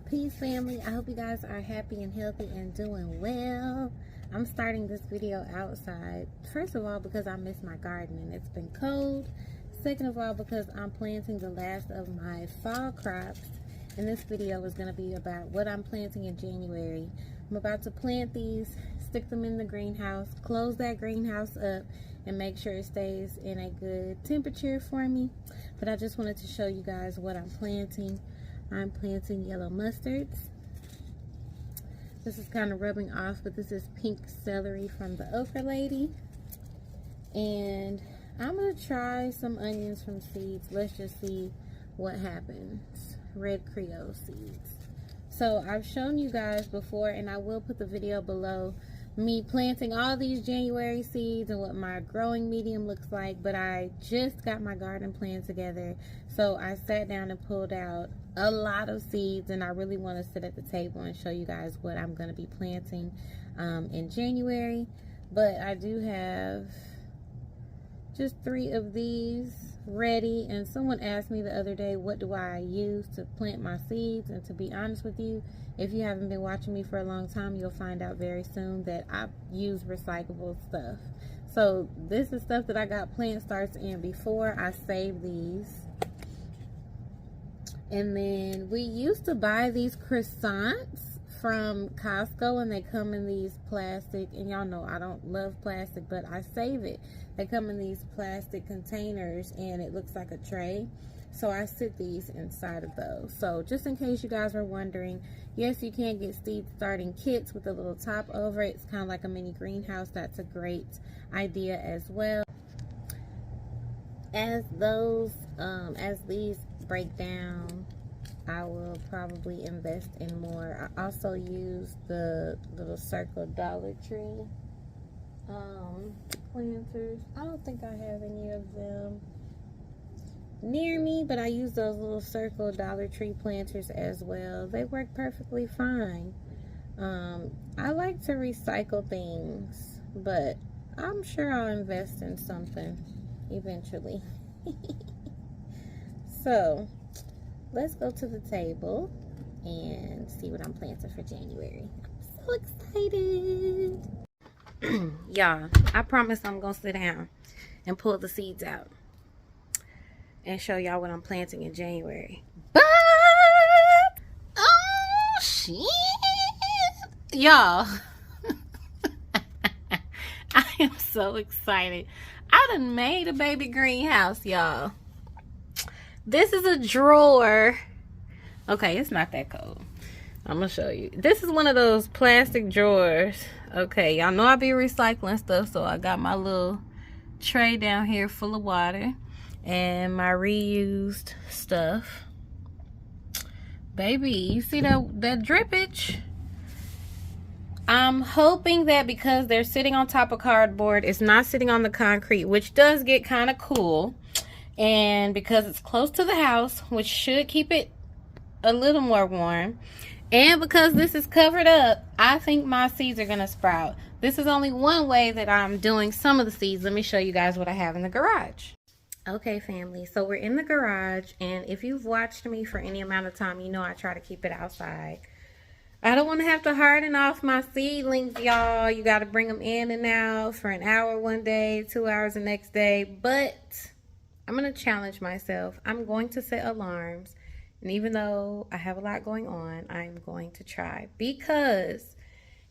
Peace, family. I hope you guys are happy and healthy and doing well. I'm starting this video outside. First of all, because I miss my garden and it's been cold. Second of all, because I'm planting the last of my fall crops. And this video is going to be about what I'm planting in January. I'm about to plant these, stick them in the greenhouse, close that greenhouse up, and make sure it stays in a good temperature for me. But I just wanted to show you guys what I'm planting. I'm planting yellow mustards. This is kind of rubbing off, but this is pink celery from the okra lady. And I'm going to try some onions from seeds. Let's just see what happens. Red Creole seeds. So I've shown you guys before, and I will put the video below, me planting all these January seeds and what my growing medium looks like. But I just got my garden plan together, so I sat down and pulled out a lot of seeds, and I really want to sit at the table and show you guys what I'm going to be planting in January. But I do have just 3 of these ready, and someone asked me the other day, what do I use to plant my seeds? And to be honest with you, if you haven't been watching me for a long time, you'll find out very soon that I use recyclable stuff. So this is stuff that I got plant starts in before. I saved these. And then we used to buy these croissants from Costco, and they come in these plastic, and y'all know I don't love plastic, but I save it. They come in these plastic containers, and it looks like a tray, so I sit these inside of those. So just in case you guys were wondering, yes, you can get seed starting kits with a little top over it. It's kind of like a mini greenhouse. That's a great idea as well. As these break down, I will probably invest in more. I also use the little circle Dollar Tree planters. I don't think I have any of them near me, but I use those little circle Dollar Tree planters as well. They work perfectly fine. I like to recycle things, but I'm sure I'll invest in something eventually. So let's go to the table and see what I'm planting for January. I'm so excited. Y'all, I promise I'm gonna sit down and pull the seeds out and show y'all what I'm planting in January. But oh shit, y'all, I am so excited. I done made a baby greenhouse, y'all. This is a drawer. Okay, it's not that cold. I'm gonna show you. This is one of those plastic drawers. Okay, y'all know I be recycling stuff, so I got my little tray down here full of water and my reused stuff. Baby, you see that drippage? I'm hoping that because they're sitting on top of cardboard, it's not sitting on the concrete, which does get kind of cool. And because it's close to the house, which should keep it a little more warm, and because this is covered up, I think my seeds are going to sprout. This is only one way that I'm doing some of the seeds. Let me show you guys what I have in the garage. Okay, family, so we're in the garage, and if you've watched me for any amount of time, you know I try to keep it outside. I don't want to have to harden off my seedlings, y'all. You got to bring them in and out for an hour one day, 2 hours the next day. But I'm going to challenge myself. I'm going to set alarms. And even though I have a lot going on, I'm going to try. Because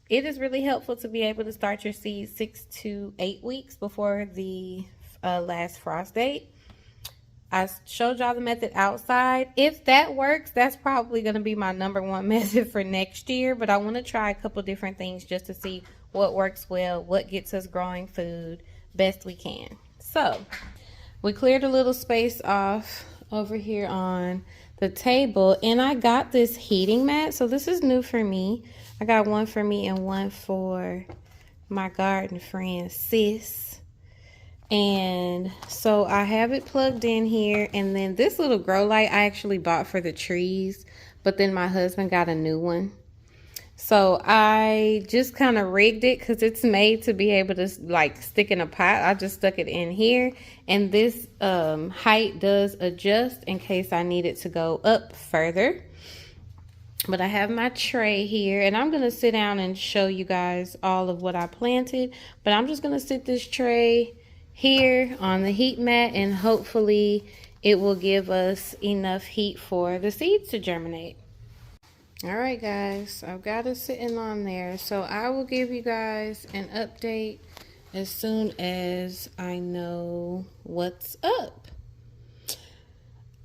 it is really helpful to be able to start your seeds 6 to 8 weeks before the last frost date. I showed y'all the method outside. If that works, that's probably going to be my #1 method for next year. But I want to try a couple different things just to see what works well, what gets us growing food best we can. So we cleared a little space off over here on the table, and I got this heating mat. So this is new for me. I got one for me and one for my garden friend Sis. And so I have it plugged in here, and then this little grow light I actually bought for the trees, but then my husband got a new one. So I just kind of rigged it because it's made to be able to like stick in a pot. I just stuck it in here, and this height does adjust in case I need it to go up further. But I have my tray here, and I'm going to sit down and show you guys all of what I planted. But I'm just going to sit this tray here on the heat mat, and hopefully it will give us enough heat for the seeds to germinate. All right, guys, I've got it sitting on there. So I will give you guys an update as soon as I know what's up.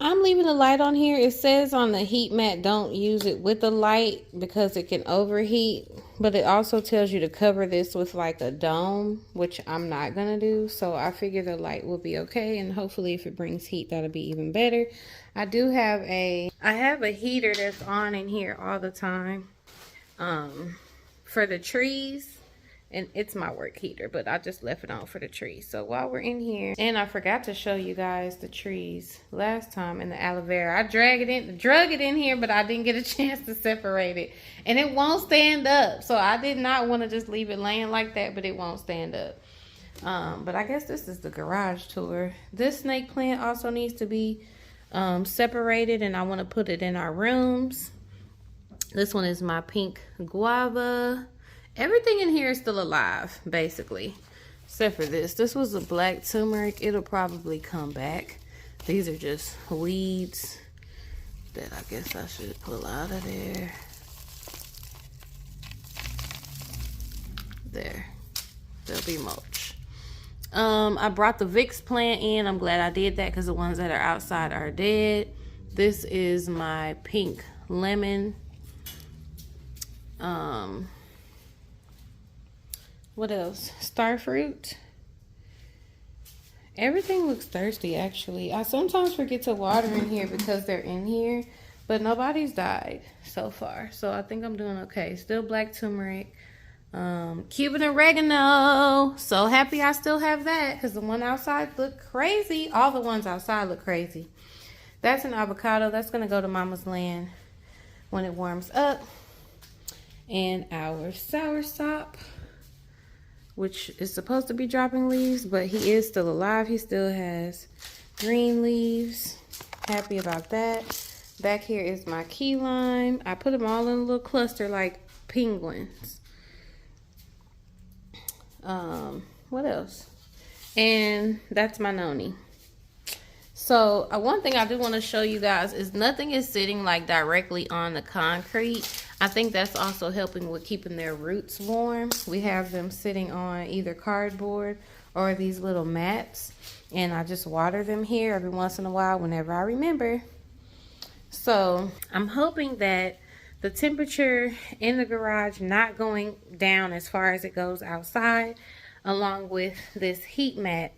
I'm leaving the light on here. It says on the heat mat, don't use it with the light because it can overheat. But it also tells you to cover this with like a dome, which I'm not going to do. So I figure the light will be okay. And hopefully if it brings heat, that'll be even better. I have a heater that's on in here all the time for the trees. And it's my work heater, but I just left it on for the trees. So while we're in here, and I forgot to show you guys the trees last time in the aloe vera. I drug it in here, but I didn't get a chance to separate it. And it won't stand up. So I did not want to just leave it laying like that, but it won't stand up. But I guess this is the garage tour. This snake plant also needs to be separated, and I want to put it in our rooms. This one is my pink guava. Everything in here is still alive, basically, except for this. This was a black turmeric. It'll probably come back. These are just weeds that I guess I should pull out of there. There. They'll be mulch. I brought the Vicks plant in. I'm glad I did that because the ones that are outside are dead. This is my pink lemon. What else? Starfruit. Everything looks thirsty, actually. I sometimes forget to water in here because they're in here, but nobody's died so far. So I think I'm doing okay. Still black turmeric. Cuban oregano. So happy I still have that because the one outside looked crazy. All the ones outside look crazy. That's an avocado. That's going to go to Mama's land when it warms up. And our soursop, which is supposed to be dropping leaves, but he is still alive. He still has green leaves. Happy about that. Back here is my key lime. I put them all in a little cluster like penguins. What else? And that's my noni. So one thing I do want to show you guys is nothing is sitting like directly on the concrete. I think that's also helping with keeping their roots warm. We have them sitting on either cardboard or these little mats. And I just water them here every once in a while whenever I remember. So I'm hoping that the temperature in the garage not going down as far as it goes outside, along with this heat mat.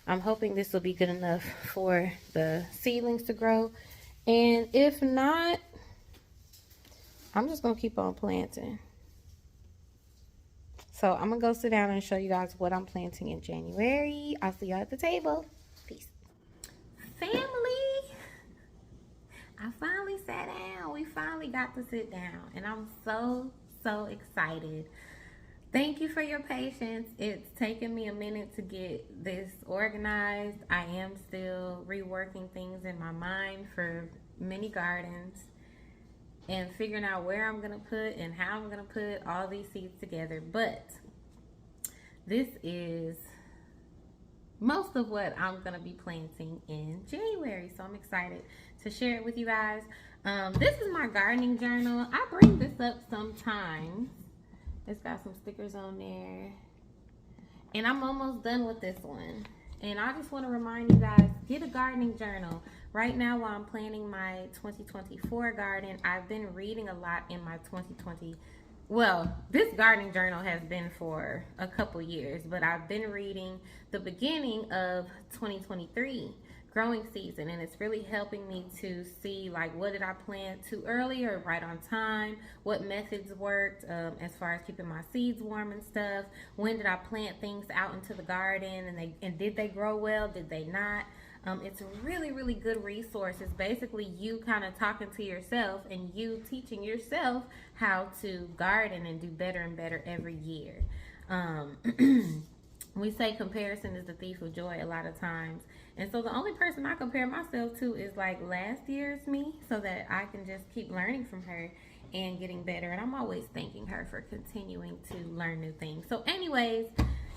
I'm hoping this will be good enough for the seedlings to grow. And if not, I'm just going to keep on planting. So I'm going to go sit down and show you guys what I'm planting in January. I'll see y'all at the table. Peace. Family, I finally sat down. We finally got to sit down. And I'm so excited. Thank you for your patience. It's taken me a minute to get this organized. I am still reworking things in my mind for mini gardens and figuring out where I'm going to put and how I'm going to put all these seeds together. But this is most of what I'm going to be planting in January. So I'm excited to share it with you guys. This is my gardening journal. I bring this up sometimes. It's got some stickers on there. And I'm almost done with this one. And I just want to remind you guys, get a gardening journal. Right now, while I'm planning my 2024 garden, I've been reading a lot in my 2020. Well, this gardening journal has been for a couple years, but I've been reading the beginning of 2023 growing season, and it's really helping me to see like what did I plant too early or right on time, what methods worked as far as keeping my seeds warm and stuff, when did I plant things out into the garden and did they grow well, did they not. It's a really good resource. It's basically you kind of talking to yourself and you teaching yourself how to garden and do better and better every year. We say comparison is the thief of joy a lot of times. And so the only person I compare myself to is like last year's me, so that I can just keep learning from her and getting better. And I'm always thanking her for continuing to learn new things. So anyways,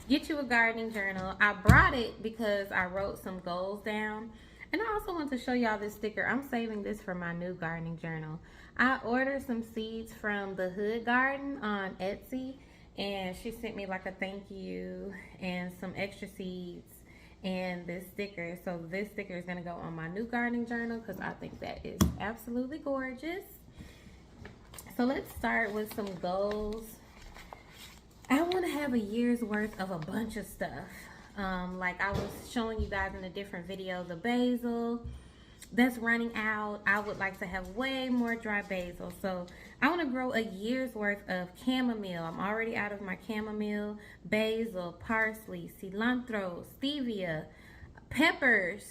get you a gardening journal. I brought it because I wrote some goals down. And I also want to show y'all this sticker. I'm saving this for my new gardening journal. I ordered some seeds from the Hood Garden on Etsy, and she sent me like a thank you and some extra seeds and this sticker. So this sticker is going to go on my new gardening journal because I think that is absolutely gorgeous. So let's start with some goals. I want to have a year's worth of a bunch of stuff. Like I was showing you guys in a different video, the basil that's running out. I would like to have way more dry basil. So I want to grow a year's worth of chamomile. I'm already out of my chamomile, basil, parsley, cilantro, stevia, peppers,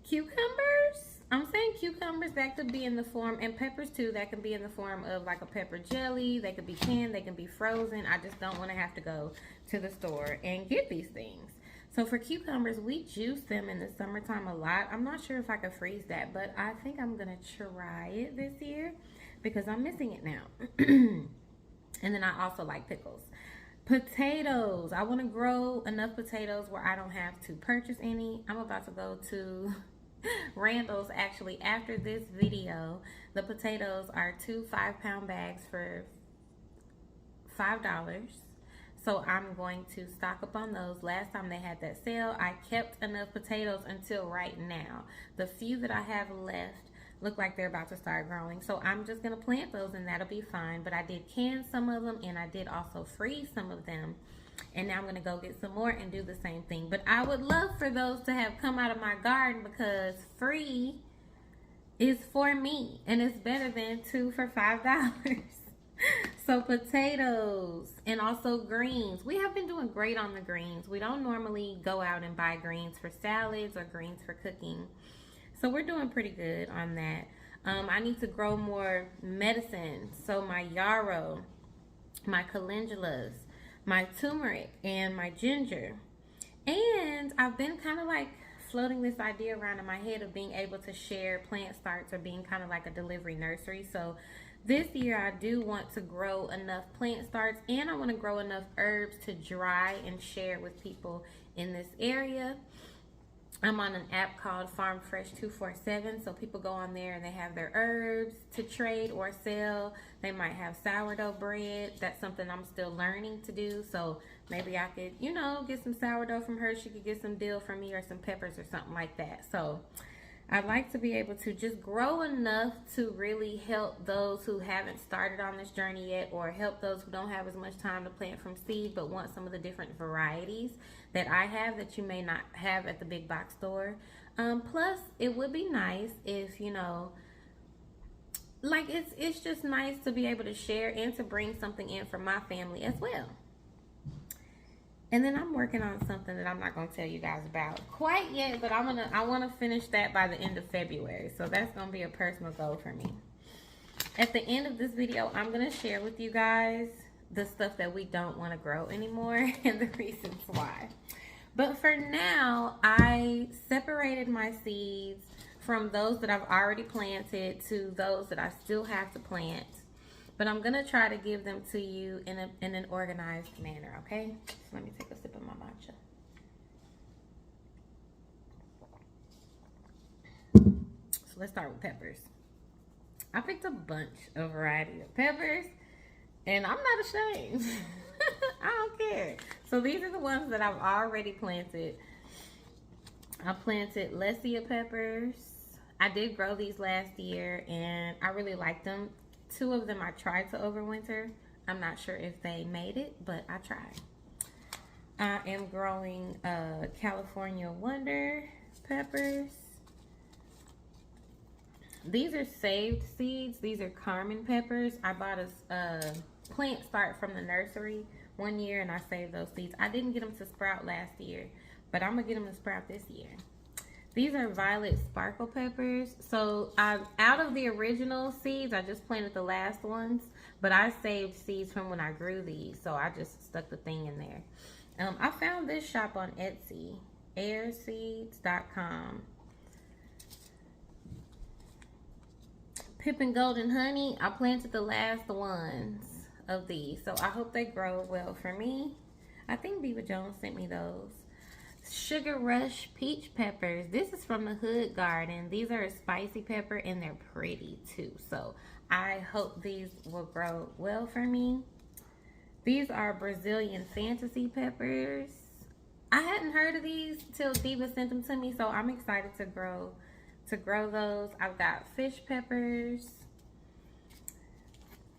cucumbers. I'm saying cucumbers, that could be in the form, and peppers too, that can be in the form of like a pepper jelly. They could be canned, they can be frozen. I just don't want to have to go to the store and get these things. So for cucumbers, we juice them in the summertime a lot. I'm not sure if I could freeze that, but I think I'm going to try it this year because I'm missing it now. And then I also like pickles. Potatoes. I want to grow enough potatoes where I don't have to purchase any. I'm about to go to Randall's actually after this video. The potatoes are 2 5-pound bags for $5. So I'm going to stock up on those. Last time they had that sale, I kept enough potatoes until right now. The few that I have left look like they're about to start growing. So I'm just going to plant those and that'll be fine. But I did can some of them and I did also freeze some of them. And now I'm going to go get some more and do the same thing. But I would love for those to have come out of my garden because free is for me. And it's better than 2 for $5. So potatoes and also greens. We have been doing great on the greens. We don't normally go out and buy greens for salads or greens for cooking. So we're doing pretty good on that. I need to grow more medicine. So my yarrow, my calendulas, my turmeric, and my ginger. And I've been kind of like floating this idea around in my head of being able to share plant starts or being kind of like a delivery nursery. So this year I do want to grow enough plant starts and I want to grow enough herbs to dry and share with people in this area. I'm on an app called Farm Fresh 247, so people go on there and they have their herbs to trade or sell. They might have sourdough bread. That's something I'm still learning to do, so maybe I could, you know, get some sourdough from her. She could get some dill from me or some peppers or something like that. So I'd like to be able to just grow enough to really help those who haven't started on this journey yet, or help those who don't have as much time to plant from seed but want some of the different varieties that I have that you may not have at the big box store. Plus, it would be nice if, you know, like it's just nice to be able to share and to bring something in for my family as well. And then I'm working on something that I'm not going to tell you guys about quite yet, but I want to finish that by the end of February. So that's going to be a personal goal for me. At the end of this video, I'm going to share with you guys the stuff that we don't want to grow anymore and the reasons why. But for now, I separated my seeds from those that I've already planted to those that I still have to plant. But I'm going to try to give them to you in an organized manner, okay? So let me take a sip of my matcha. So let's start with peppers. I picked a bunch of variety of peppers, and I'm not ashamed. I don't care. So these are the ones that I've already planted. I planted Lesia peppers. I did grow these last year, and I really liked them. 2 of them I tried to overwinter. I'm not sure if they made it, but I tried. I am growing California Wonder peppers. These are saved seeds. These are Carmen peppers. I bought a plant start from the nursery one year and I saved those seeds. I didn't get them to sprout last year, but I'm gonna get them to sprout this year. These are violet sparkle peppers. So out of the original seeds, I just planted the last ones, but I saved seeds from when I grew these. So I just stuck the thing in there. I found this shop on Etsy, airseeds.com. Pippin Golden Honey. I planted the last ones of these, so I hope they grow well for me. I think Beaver Jones sent me those. Sugar Rush Peach Peppers. This is from the Hood Garden. These are a spicy pepper and they're pretty too. So I hope these will grow well for me. These are Brazilian Fantasy Peppers. I hadn't heard of these till Diva sent them to me, so I'm excited to grow those. I've got fish peppers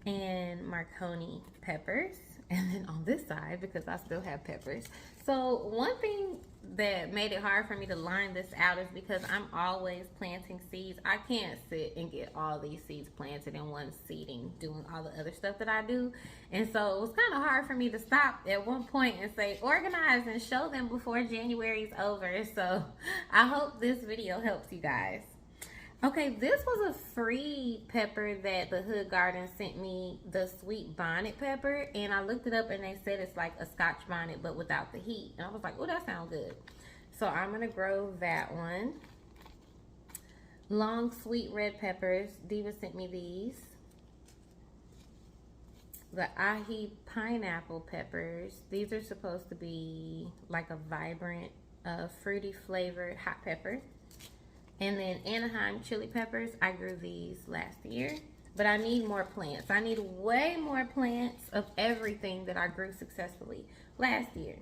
and Marconi peppers. And then on this side, because I still have peppers. So one thing that made it hard for me to line this out is because I'm always planting seeds. I can't sit and get all these seeds planted in one seeding, doing all the other stuff that I do. And so it was kind of hard for me to stop at one point and say, organize and show them before January's over. So I hope this video helps you guys. Okay, this was a free pepper that the Hood Garden sent me, the sweet bonnet pepper, and I looked it up and they said it's like a Scotch bonnet but without the heat. And I was like, oh, that sounds good. So I'm gonna grow that one. Long sweet red peppers, Diva sent me these. The ahi pineapple peppers, these are supposed to be like a vibrant, fruity flavored hot pepper. And then Anaheim chili peppers, I grew these last year, but I need more plants. I need way more plants of everything that I grew successfully last year.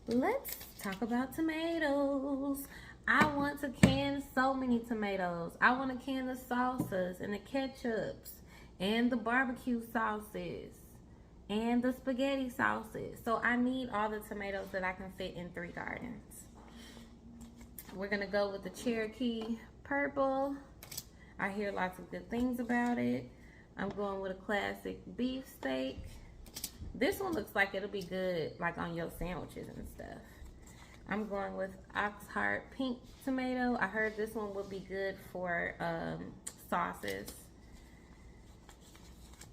Let's talk about tomatoes. I want to can so many tomatoes. I want to can the salsas and the ketchups and the barbecue sauces and the spaghetti sauces. So I need all the tomatoes that I can fit in 3 gardens. We're gonna go with the Cherokee Purple. I hear lots of good things about it. I'm going with a classic beefsteak. This one looks like it'll be good like on your sandwiches and stuff. I'm going with Oxheart Pink Tomato. I heard this one would be good for sauces.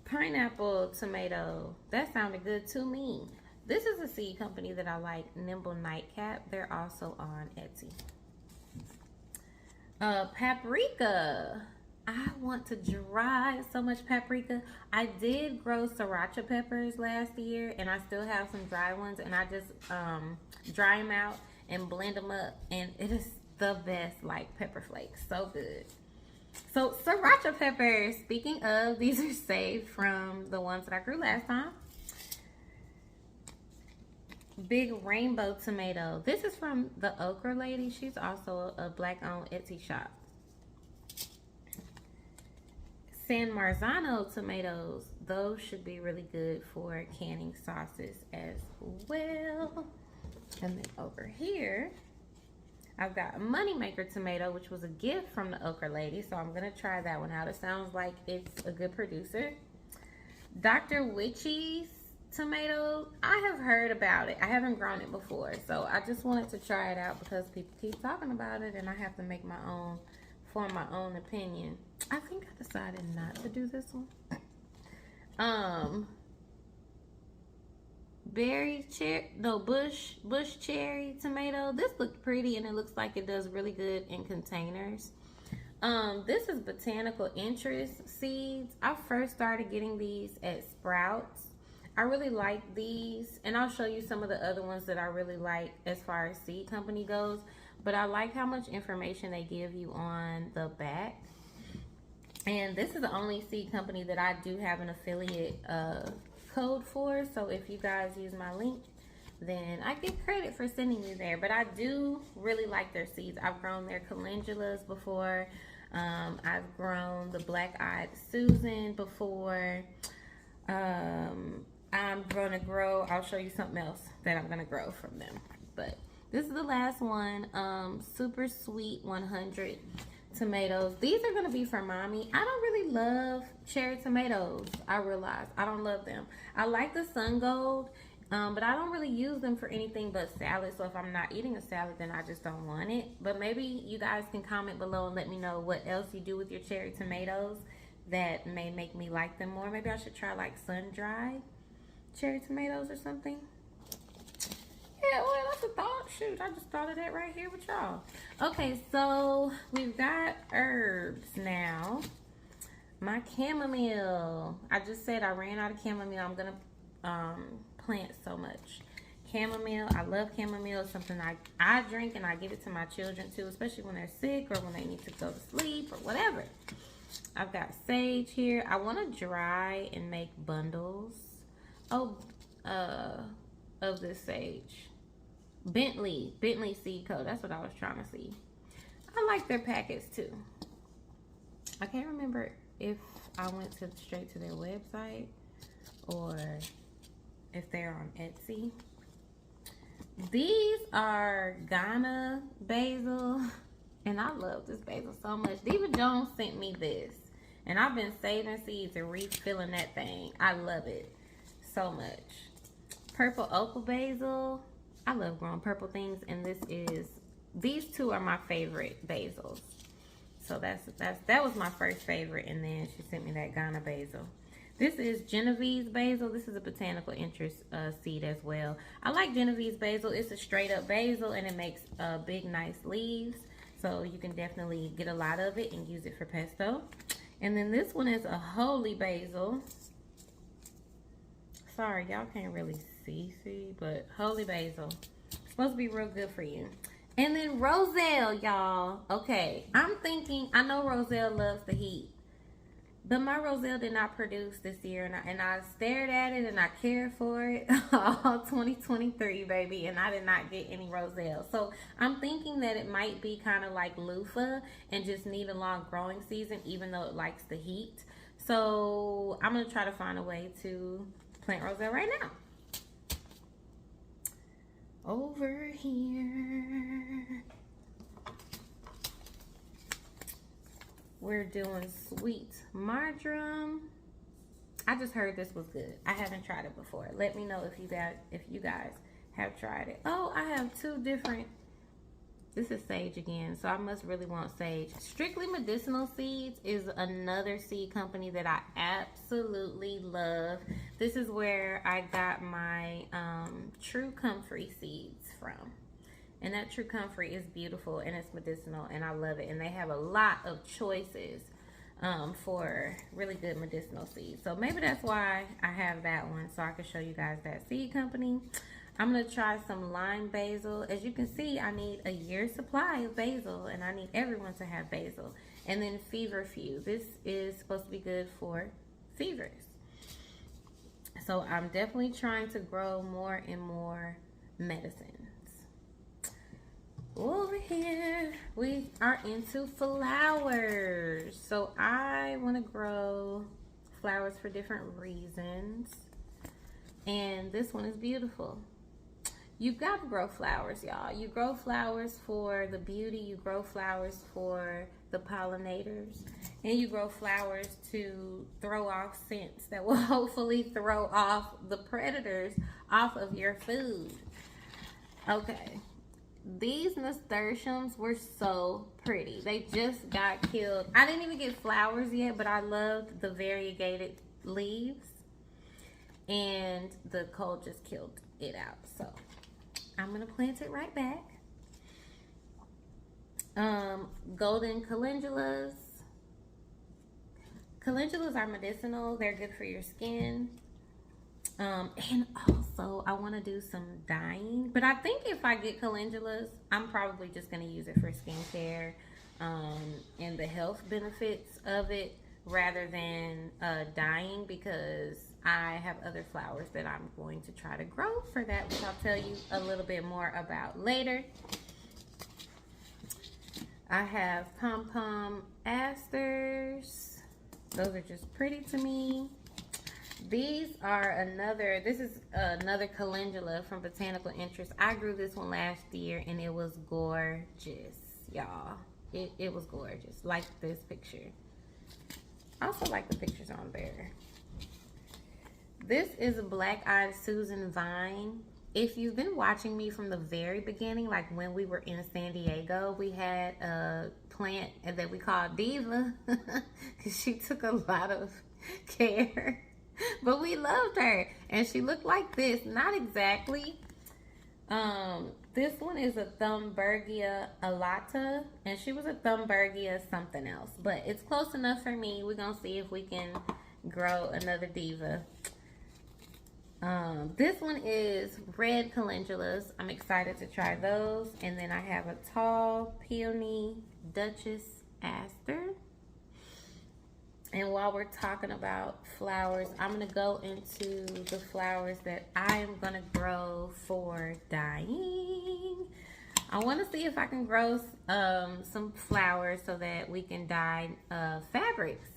Pineapple Tomato. That sounded good to me. This is a seed company that I like, Nimble Nightcap. They're also on Etsy. Paprika. I want to dry so much paprika. I did grow sriracha peppers last year and I still have some dry ones, and I just dry them out and blend them up, and it is the best, like pepper flakes. So good. So sriracha peppers, speaking of, these are saved from the ones that I grew last time. Big Rainbow Tomato. This is from the Okra Lady. She's also a black-owned Etsy shop. San Marzano tomatoes. Those should be really good for canning sauces as well. And then over here, I've got a Moneymaker tomato, which was a gift from the Okra Lady. So I'm going to try that one out. It sounds like it's a good producer. Dr. Witchy's tomato, I have heard about it. I haven't grown it before, so I just wanted to try it out because people keep talking about it and I have to make my own, form my own opinion. I think I decided not to do this one. Bush cherry tomato. This looked pretty and it looks like it does really good in containers. This is Botanical Interest seeds. I first started getting these at Sprouts. I really like these, and I'll show you some of the other ones that I really like as far as seed company goes, but I like how much information they give you on the back. And this is the only seed company that I do have an affiliate code for, so if you guys use my link, then I get credit for sending you there. But I do really like their seeds. I've grown their calendulas before. I've grown the Black-Eyed Susan before. I'm gonna grow, I'll show you something else that I'm gonna grow from them. But this is the last one. Super Sweet 100 tomatoes. These are gonna be for mommy. I don't really love cherry tomatoes. I realize I don't love them. I like the Sun Gold, but I don't really use them for anything but salad. So if I'm not eating a salad, then I just don't want it. But maybe you guys can comment below and let me know what else you do with your cherry tomatoes that may make me like them more. Maybe I should try like sun-dried cherry tomatoes or something. Yeah, well, that's a thought. Shoot, I just thought of that right here with y'all. Okay, so we've got herbs now. My chamomile. I just said I ran out of chamomile. I'm gonna plant so much chamomile. I love chamomile. It's something I drink and I give it to my children too, especially when they're sick or when they need to go to sleep or whatever. I've got sage here. I want to dry and make bundles of this sage. Bentley Seed Co. That's what I was trying to see. I like their packets too. I can't remember if I went straight to their website or if they're on Etsy. These are Ghana basil, and I love this basil so much. Diva Jones sent me this, and I've been saving seeds and refilling that thing. I love it so much. Purple opal basil. I love growing purple things, and these two are my favorite basils. So that was my first favorite, and then she sent me that Ghana basil. This is Genovese basil. This is a botanical interest seed as well. I like Genovese basil. It's a straight up basil, and it makes big, nice leaves. So you can definitely get a lot of it and use it for pesto. And then this one is a holy basil. Sorry, y'all can't really see, but holy basil. It's supposed to be real good for you. And then Roselle, y'all. Okay, I'm thinking, I know Roselle loves the heat, but my Roselle did not produce this year, and I stared at it and I cared for it all 2023, baby, and I did not get any Roselle. So I'm thinking that it might be kind of like loofah and just need a long growing season, even though it likes the heat. So I'm gonna try to find a way to plant Roselle right now. Over here, we're doing sweet marjoram. I just heard this was good. I haven't tried it before. Let me know if you guys have tried it. Oh, I have two different. This is sage again, so I must really want sage. Strictly Medicinal Seeds is another seed company that I absolutely love. This is where I got my True Comfrey seeds from. And that True Comfrey is beautiful, and it's medicinal, and I love it. And they have a lot of choices for really good medicinal seeds. So maybe that's why I have that one, so I can show you guys that seed company. I'm going to try some lime basil. As you can see, I need a year's supply of basil, and I need everyone to have basil. And then feverfew. This is supposed to be good for fevers. So I'm definitely trying to grow more and more medicines. Over here, we are into flowers. So I want to grow flowers for different reasons. And this one is beautiful. You've got to grow flowers, y'all. You grow flowers for the beauty. You grow flowers for the pollinators. And you grow flowers to throw off scents that will hopefully throw off the predators off of your food. Okay. These nasturtiums were so pretty. They just got killed. I didn't even get flowers yet, but I loved the variegated leaves. And the cold just killed it out. So I'm gonna plant it right back. Golden calendulas. Calendulas are medicinal. They're good for your skin. And also I want to do some dyeing, but I think if I get calendulas, I'm probably just going to use it for skincare and the health benefits of it rather than dyeing, because I have other flowers that I'm going to try to grow for that, which I'll tell you a little bit more about later. I have pom-pom asters. Those are just pretty to me. This is another calendula from Botanical Interest. I grew this one last year and it was gorgeous, y'all. It was gorgeous. Like this picture. I also like the pictures on there. This is a Black-Eyed Susan vine. If you've been watching me from the very beginning, like when we were in San Diego, we had a plant that we called Diva because she took a lot of care. But we loved her, and she looked like this. Not exactly This one is a Thunbergia alata, and she was a Thunbergia something else, but it's close enough for me. We're gonna see if we can grow another diva. This one is red calendulas. I'm excited to try those. And then I have a tall peony Duchess aster. And while we're talking about flowers, I'm going to go into the flowers that I am going to grow for dyeing. I want to see if I can grow some flowers so that we can dye fabrics.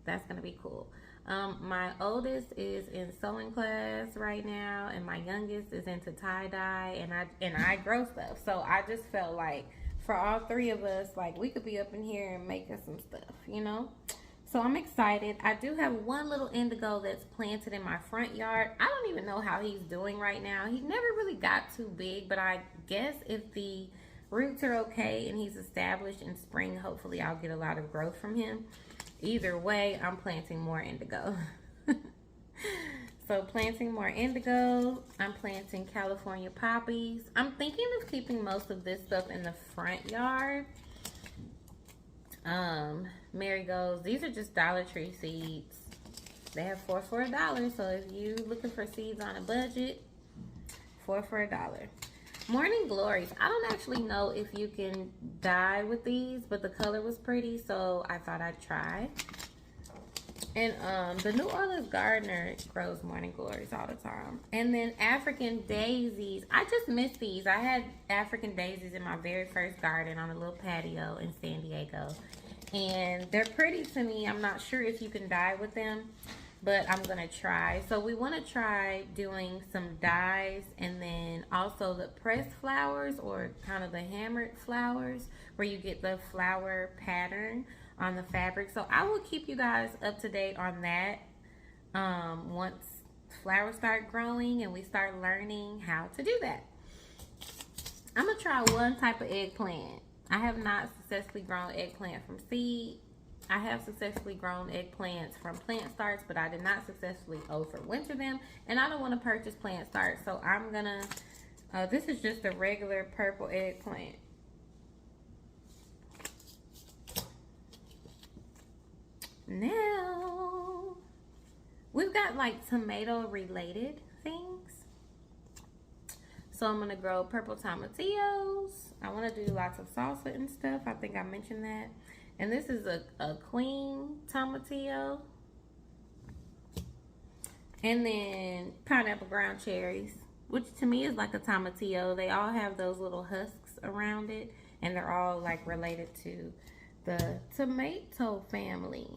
That's going to be cool. My oldest is in sewing class right now, and my youngest is into tie-dye, and I grow stuff. So I just felt like for all three of us, like we could be up in here and make us some stuff, you know? So I'm excited. I do have one little indigo that's planted in my front yard. I don't even know how he's doing right now. He never really got too big, but I guess if the roots are okay and he's established in spring, hopefully I'll get a lot of growth from him. Either way, I'm planting more indigo. So planting more indigo. I'm planting California poppies. I'm thinking of keeping most of this stuff in the front yard. Marigolds. These are just Dollar Tree seeds. They have 4 for $1. So if you looking for seeds on a budget, 4 for $1. Morning Glories. I don't actually know if you can dye with these, but the color was pretty, so I thought I'd try. And the New Orleans gardener grows Morning Glories all the time. And then African daisies. I just missed these. I had African daisies in my very first garden on a little patio in San Diego. And they're pretty to me. I'm not sure if you can dye with them, but I'm gonna try. So we want to try doing some dyes, and then also the pressed flowers, or kind of the hammered flowers, where you get the flower pattern on the fabric. So I will keep you guys up to date on that once flowers start growing and we start learning how to do that. I'm gonna try one type of eggplant. I have not successfully grown eggplant from seed. I have successfully grown eggplants from plant starts, but I did not successfully overwinter them, and I don't want to purchase plant starts, so I'm gonna this is just a regular purple eggplant. Now we've got like tomato related things, so I'm gonna grow purple tomatillos. I want to do lots of salsa and stuff. I think I mentioned that. And this is a queen tomatillo. And then pineapple ground cherries, which to me is like a tomatillo. They all have those little husks around it, and they're all like related to the tomato family.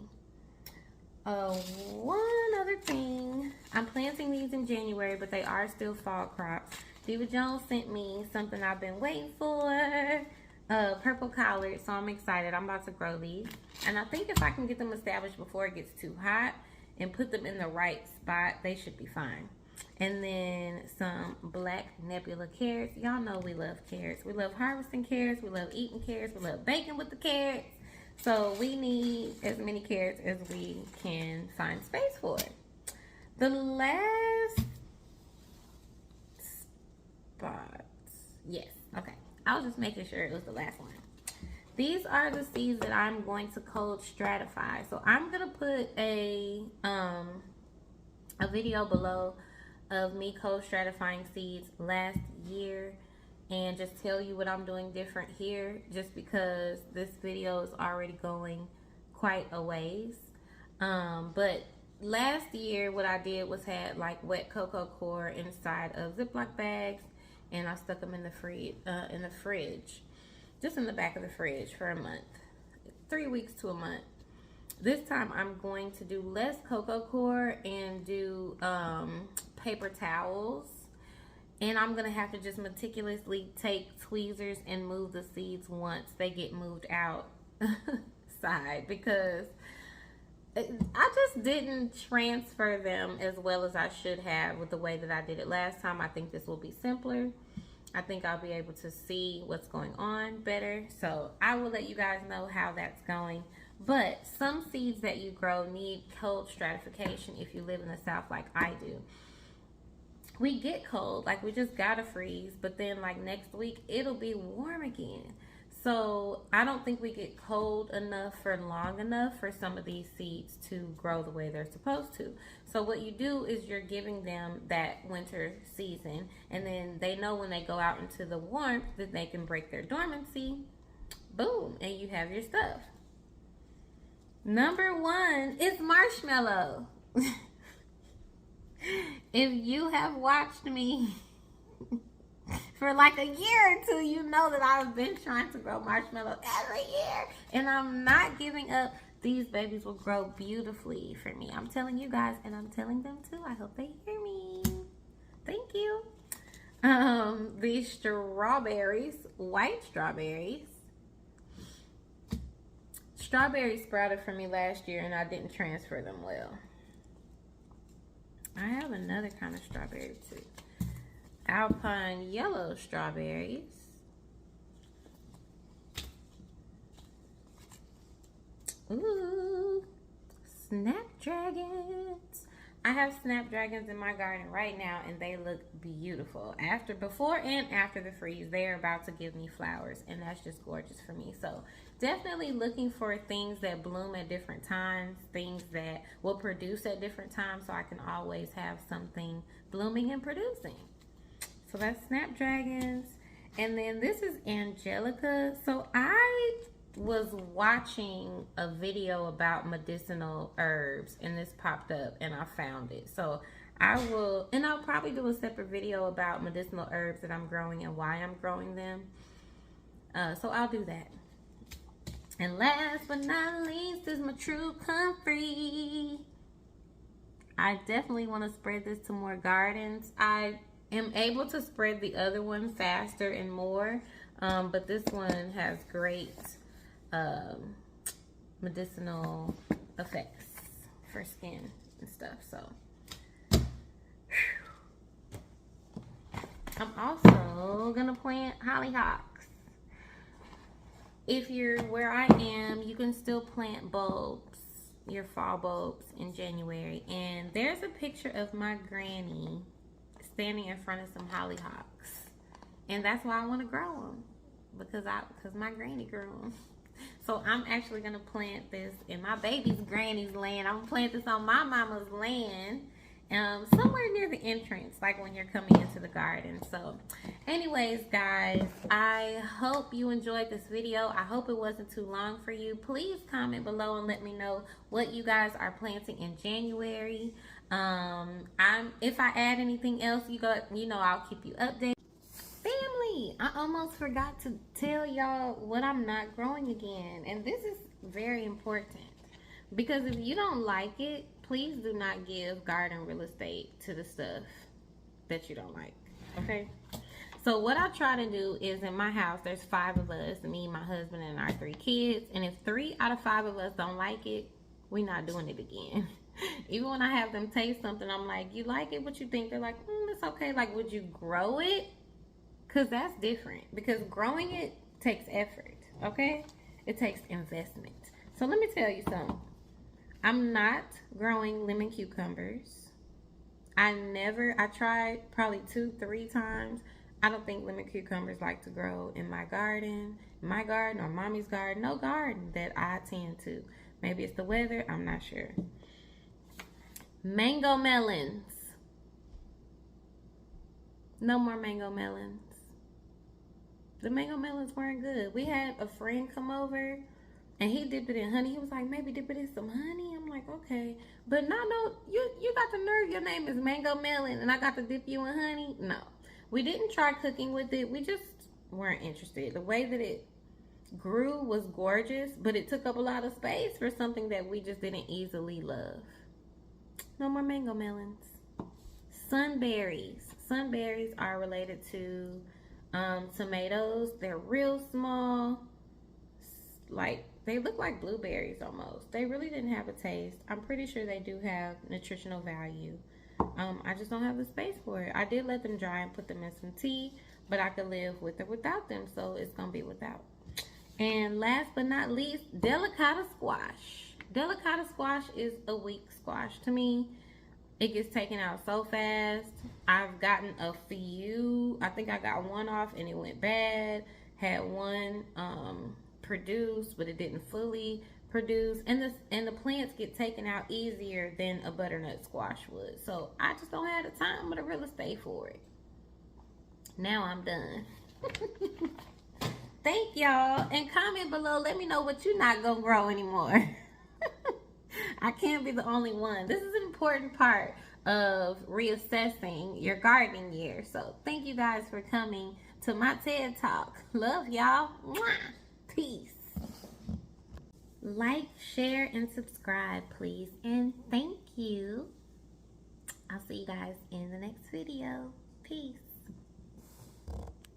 One other thing, I'm planting these in January, but they are still fall crops. Diva Jones sent me something I've been waiting for. Purple collard, so I'm excited. I'm about to grow these, and I think if I can get them established before it gets too hot and put them in the right spot, they should be fine. And then some black nebula carrots. Y'all know we love carrots. We love harvesting carrots. We love eating carrots. We love baking with the carrots. So we need as many carrots as we can find space for. The last spot, yes, okay. I was just making sure it was the last one. These are the seeds that I'm going to cold stratify. So I'm gonna put a video below of me cold stratifying seeds last year, and just tell you what I'm doing different here, just because this video is already going quite a ways. But last year what I did was had like wet cocoa core inside of Ziploc bags, and I stuck them in the fridge, just in the back of the fridge for a month, 3 weeks to a month. This time I'm going to do less cocoa core and do paper towels, and I'm gonna have to just meticulously take tweezers and move the seeds once they get moved outside, because I just didn't transfer them as well as I should have with the way that I did it last time. I think this will be simpler. I think I'll be able to see what's going on better. So I will let you guys know how that's going. But some seeds that you grow need cold stratification if you live in the South like I do. we get cold, like we just gotta freeze, but then like next week it'll be warm again. So I don't think we get cold enough for long enough for some of these seeds to grow the way they're supposed to. So what you do is you're giving them that winter season, and then they know when they go out into the warmth that they can break their dormancy. Boom, and you have your stuff. Number 1 is marshmallow. If you have watched me for like a year or two, you know that I've been trying to grow marshmallow every year. And I'm not giving up. These babies will grow beautifully for me. I'm telling you guys, and I'm telling them too. I hope they hear me. Thank you. These strawberries, white strawberries. Strawberries sprouted for me last year, and I didn't transfer them well. I have another kind of strawberry too. Alpine yellow strawberries. Ooh, snapdragons. I have snapdragons in my garden right now, and they look beautiful. Before and after the freeze, they are about to give me flowers, and that's just gorgeous for me. So definitely looking for things that bloom at different times, things that will produce at different times, so I can always have something blooming and producing. So that's snapdragons. And then this is angelica. So I was watching a video about medicinal herbs, and this popped up and I found it. So I'll probably do a separate video about medicinal herbs that I'm growing and why I'm growing them. So I'll do that. And last but not least is my true comfrey. I definitely want to spread this to more gardens. I am able to spread the other one faster and more, but this one has great medicinal effects for skin and stuff. So I'm also gonna plant hollyhocks. If you're where I am, you can still plant bulbs, your fall bulbs, in January. And there's a picture of my granny standing in front of some hollyhocks, and that's why I want to grow them, because my granny grew them. So I'm actually gonna plant this in my baby's granny's land. I'm gonna plant this on my mama's land, somewhere near the entrance, like when you're coming into the garden. So anyways, guys, I hope you enjoyed this video. I hope it wasn't too long for you. Please comment below and let me know what you guys are planting in January. If I add anything else, I'll keep you updated. Family, I almost forgot to tell y'all what I'm not growing again, and this is very important, because if you don't like it, please do not give garden real estate to the stuff that you don't like, okay? So what I try to do is, in my house, there's 5 of us, me, my husband, and our 3 kids, and if 3 out of 5 of us don't like it, we're not doing it again. Even when I have them taste something, I'm like, you like it? What you think? They're like, it's okay. Like, would you grow it? Because that's different. Because growing it takes effort, okay? It takes investment. So let me tell you something. I'm not growing lemon cucumbers. I tried probably 2-3 times. I don't think lemon cucumbers like to grow in my garden or mommy's garden. No garden that I tend to. Maybe it's the weather. I'm not sure. Mango melons. No more mango melons. The mango melons weren't good. We had a friend come over and he dipped it in honey. He was like, maybe dip it in some honey. I'm like, okay. But no, you got the nerve. Your name is Mango Melon and I got to dip you in honey? No. We didn't try cooking with it. We just weren't interested. The way that it grew was gorgeous, but it took up a lot of space for something that we just didn't easily love. No more mango melons. Sunberries. Sunberries are related to tomatoes. They're real small. Like, they look like blueberries almost. They really didn't have a taste. I'm pretty sure they do have nutritional value. I just don't have the space for it. I did let them dry and put them in some tea, but I could live with or without them, so it's gonna be without. And last but not least, delicata squash. Delicata squash is a weak squash to me. It gets taken out so fast. I've gotten a few. I think I got one off and it went bad. Had one produced, but it didn't fully produce. And the plants get taken out easier than a butternut squash would. So I just don't have the time or the real estate for it. Now I'm done. Thank y'all. And comment below. Let me know what you're not going to grow anymore. I can't be the only one. This is an important part of reassessing your gardening year. So thank you guys for coming to my TED Talk. Love y'all. Peace. Like, share, and subscribe, please. And thank you. I'll see you guys in the next video. Peace.